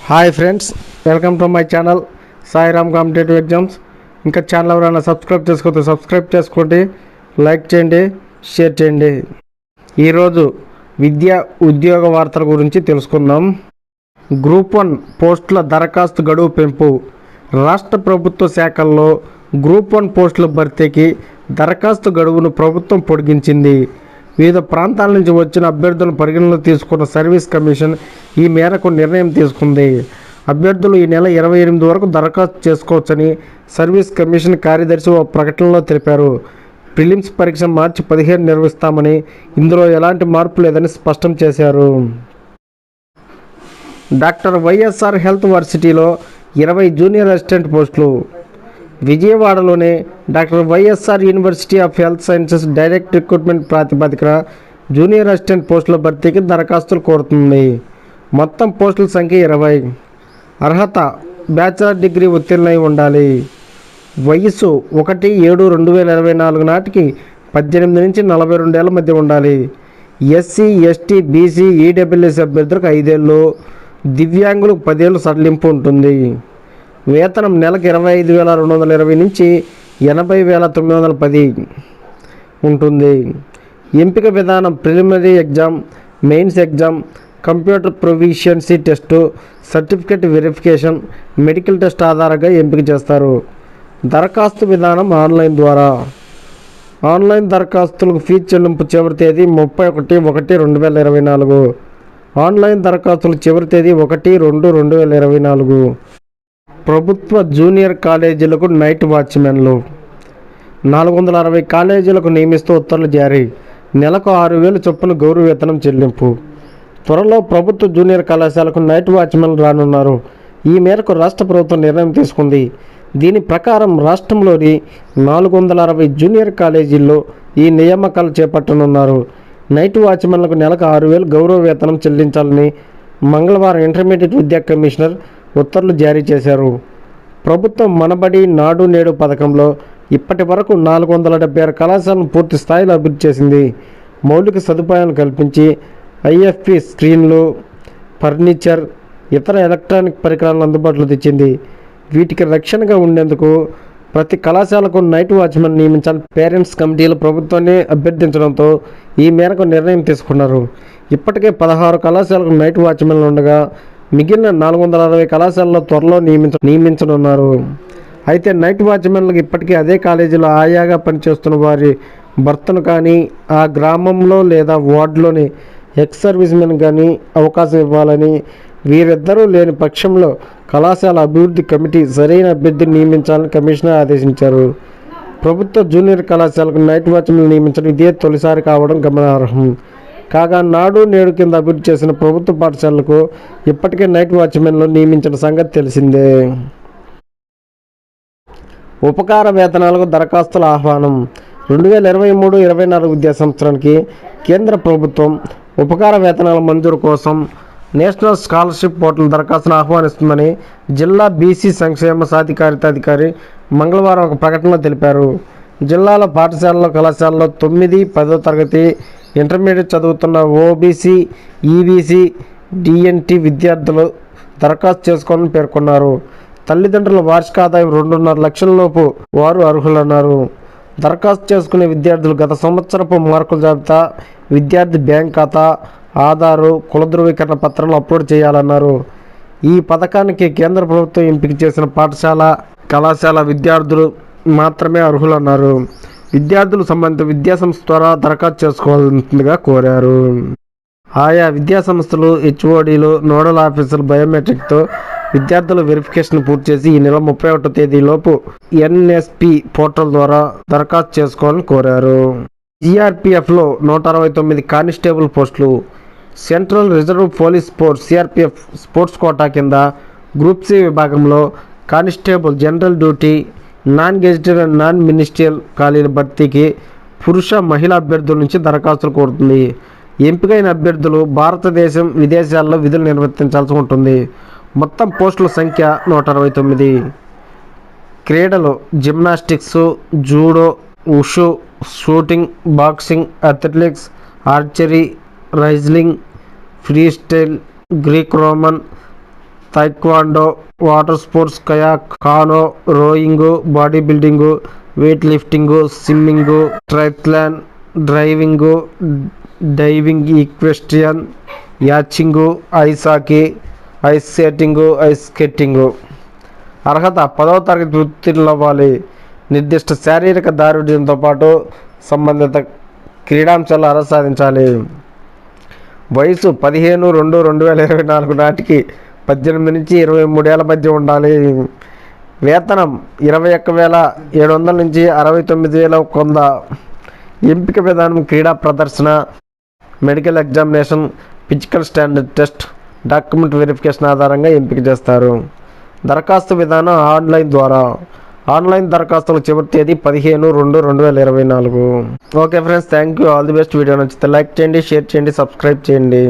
Hi friends, welcome to my channel Sairam competitive exams. ఇంకా channel ఎవరైనా subscribe చేసుకోతే subscribe చేసుకోండి, like చేయండి, షేర్ చేయండి. ఈరోజు విద్యా ఉద్యోగ వార్తల గురించి తెలుసుకుందాం. గ్రూప్ 1 పోస్టుల దరఖాస్తు గడువు పెంపు. రాష్ట్ర ప్రభుత్వ శాఖల్లో గ్రూప్ 1 పోస్టుల భర్తీకి దరఖాస్తు గడువును ప్రభుత్వం పొడిగించింది. వివిధ ప్రాంతాల నుంచి వచ్చిన అభ్యర్థులను పరిగణలోకి తీసుకున్న సర్వీస్ కమిషన్ ఈ మేరకు నిర్ణయం తీసుకుంది. అభ్యర్థులు ఈ నెల 28 వరకు దరఖాస్తు చేసుకోవచ్చని సర్వీస్ కమిషన్ కార్యదర్శి ఓ ప్రకటనలో తెలిపారు. ప్రిలిమ్స్ పరీక్ష మార్చి 15 నిర్వహిస్తామని, ఇందులో ఎలాంటి మార్పు లేదని స్పష్టం చేశారు. డాక్టర్ వైఎస్ఆర్ హెల్త్ వర్సిటీలో 20 జూనియర్ అసిస్టెంట్ పోస్టులు. విజయవాడలోని doctor YSR university of health sciences direct recruitment ప్రాతిపదికన జూనియర్ అసిస్టెంట్ పోస్టుల భర్తీకి దరఖాస్తులు కోరుతుంది. మొత్తం పోస్టుల సంఖ్య 20. అర్హత బ్యాచిలర్ డిగ్రీ ఉత్తీర్ణై ఉండాలి. వయస్సు 1/7/2024 నాటికి 18 నుంచి 42 ఏళ్ల మధ్య ఉండాలి. ఎస్సీ, ఎస్టీ, బీసీ, ఈడబ్ల్యూఎస్ అభ్యర్థులకు 5 ఏళ్ళు, దివ్యాంగులకు 10 ఏళ్ళు సడలింపు ఉంటుంది. వేతనం నెలకు 25,220 నుంచి 80,910 ఉంటుంది. ఎంపిక విధానం preliminary exam, mains exam, computer proficiency test, certificate verification, medical test ఆధారంగా ఎంపిక చేస్తారు. దరఖాస్తు విధానం ఆన్లైన్ ద్వారా. ఆన్లైన్ దరఖాస్తులకు ఫీజు చెల్లింపు చివరి తేదీ 31/1/2024. ఆన్లైన్ దరఖాస్తులకు చివరి తేదీ 1/2/2024. ప్రభుత్వ జూనియర్ కాలేజీలకు నైట్ వాచ్మెన్లు. 460 కాలేజీలకు నియమిస్తూ ఉత్తర్వులు జారీ. నెలకు 6,000 చొప్పున గౌరవ వేతనం చెల్లింపు. త్వరలో ప్రభుత్వ జూనియర్ కళాశాలకు నైట్ వాచ్మెన్లు రానున్నారు. ఈ మేరకు రాష్ట్ర ప్రభుత్వం నిర్ణయం తీసుకుంది. దీని ప్రకారం రాష్ట్రంలోని 460 జూనియర్ కాలేజీల్లో ఈ నియామకాలు చేపట్టనున్నారు. నైట్ వాచ్మెన్లకు నెలకు 6,000 గౌరవ వేతనం చెల్లించాలని మంగళవారం ఇంటర్మీడియట్ విద్యా కమిషనర్ ఉత్తర్వులు జారీ చేశారు. ప్రభుత్వం మనబడి నాడు నేడు పథకంలో ఇప్పటి వరకు 476 కళాశాలను పూర్తి స్థాయిలో అభివృద్ధి చేసింది. మౌలిక సదుపాయాలు కల్పించి ఐఎఫ్పి స్క్రీన్లు, ఫర్నిచర్, ఇతర ఎలక్ట్రానిక్ పరికరాలను అందుబాటులో తెచ్చింది. వీటికి రక్షణగా ఉండేందుకు ప్రతి కళాశాలకు నైట్ వాచ్మెన్ నియమించాలని పేరెంట్స్ కమిటీలు ప్రభుత్వాన్ని అభ్యర్థించడంతో ఈ మేరకు నిర్ణయం తీసుకున్నారు. ఇప్పటికే 16 కళాశాలకు నైట్ వాచ్మెన్లు ఉండగా మిగిలిన 460 కళాశాలలో త్వరలో నియమించనున్నారు. అయితే నైట్ వాచ్మెన్లకు ఇప్పటికీ అదే కాలేజీలో ఆయాగా పనిచేస్తున్న వారి భర్తను కానీ, ఆ గ్రామంలో లేదా వార్డులోని ఎక్స్ సర్వీస్ మెన్ కానీ అవకాశం ఇవ్వాలని, వీరిద్దరూ లేని పక్షంలో కళాశాల అభివృద్ధి కమిటీ సరైన అభ్యర్థిని నియమించాలని కమిషనర్ ఆదేశించారు. ప్రభుత్వ జూనియర్ కళాశాలకు నైట్ వాచ్మెన్ నియమించడం ఇదే తొలిసారి కావడం గమనార్హం. కాగా నాడు నేడు కింద అభివృద్ధి చేసిన ప్రభుత్వ పాఠశాలలకు ఇప్పటికే నైట్ వాచ్మెన్లు నియమించిన సంగతి తెలిసిందే. ఉపకార వేతనాలకు దరఖాస్తుల ఆహ్వానం. 2023-24 విద్యా సంవత్సరానికి కేంద్ర ప్రభుత్వం ఉపకార వేతనాల మంజూరు కోసం నేషనల్ స్కాలర్షిప్ పోర్టల్ దరఖాస్తును ఆహ్వానిస్తుందని జిల్లా బీసీ సంక్షేమ సాధికారిత అధికారి మంగళవారం ఒక ప్రకటనలో తెలిపారు. జిల్లాల పాఠశాలలో, కళాశాలలో 9, 10వ తరగతి, ఇంటర్మీడియట్ చదువుతున్న ఓబీసీ, ఈబీసీ, డిఎన్టీ విద్యార్థులు దరఖాస్తు చేసుకోవాలని పేర్కొన్నారు. తల్లిదండ్రుల వార్షిక ఆదాయం 2.5 లక్షల లోపు వారు అర్హులన్నారు. దరఖాస్తు చేసుకునే విద్యార్థులు గత సంవత్సరపు మార్కుల జాబితా, విద్యార్థి బ్యాంక్ ఖాతా, ఆధారు, కుల ధృవీకరణ పత్రాలు అప్లోడ్ చేయాలన్నారు. ఈ పథకానికి కేంద్ర ప్రభుత్వం ఎంపిక చేసిన పాఠశాల, కళాశాల విద్యార్థులు మాత్రమే అర్హులన్నారు. విద్యార్థులు సంబంధిత విద్యాసంస్థ ద్వారా దరఖాస్తు చేసుకోవాల్సిందిగా కోరారు. ఆయా విద్యాసంస్థలు, హెచ్ఓడీలు, నోడల్ ఆఫీసర్లు బయోమెట్రిక్తో విద్యార్థుల వెరిఫికేషన్ పూర్తి చేసి ఈ నెల 31వ తేదీలోపు ఎన్ఎస్పి పోర్టల్ ద్వారా దరఖాస్తు చేసుకోవాలని కోరారు. సిఆర్పిఎఫ్లో 169 కానిస్టేబుల్ పోస్టులు. Central reserve police force CRPF sports quota కింద గ్రూప్ సి విభాగంలో constable general duty, non gazetted and non ministerial ఖాళీల భర్తీకి పురుష, మహిళా అభ్యర్థుల నుంచి దరఖాస్తులు కోరుతుంది. ఎంపికైన అభ్యర్థులు భారతదేశం, విదేశాల్లో విధులు నిర్వర్తించాల్సి ఉంటుంది. మొత్తం పోస్టుల సంఖ్య 169. క్రీడలు gymnastics, judo, wushu, shooting, boxing, athletics, archery, wrestling, free style, Greek Roman, taekwondo, water sports, kayak, canoe, rowing, body building, weight lifting, swimming, triathlon, driving, diving, equestrian, yachting, ice hockey, ice skating, ice skating. అర్హత 10వ తరగతి ఉత్తీర్ణులవ్వాలి. నిర్దిష్ట శారీరక దారుఢ్యంతో పాటు సంబంధిత క్రీడాంశాల్లో అర్హత సాధించాలి. వయసు 15/2/2024 నాటికి 18 నుంచి 23 ఏళ్ల మధ్య ఉండాలి. వేతనం 21,700 నుంచి 69,100. ఎంపిక విధానం క్రీడా ప్రదర్శన, medical examination, physical standard test, document verification ఆధారంగా ఎంపిక చేస్తారు. దరఖాస్తు విధానం ఆన్లైన్ ద్వారా. ఆన్లైన్ దరఖాస్తుల చివరి తేదీ 15/2/2024. Okay friends, thank you. All the best. Video నచ్చితే లైక్ చేయండి, షేర్ చేయండి, సబ్స్క్రైబ్ చేయండి.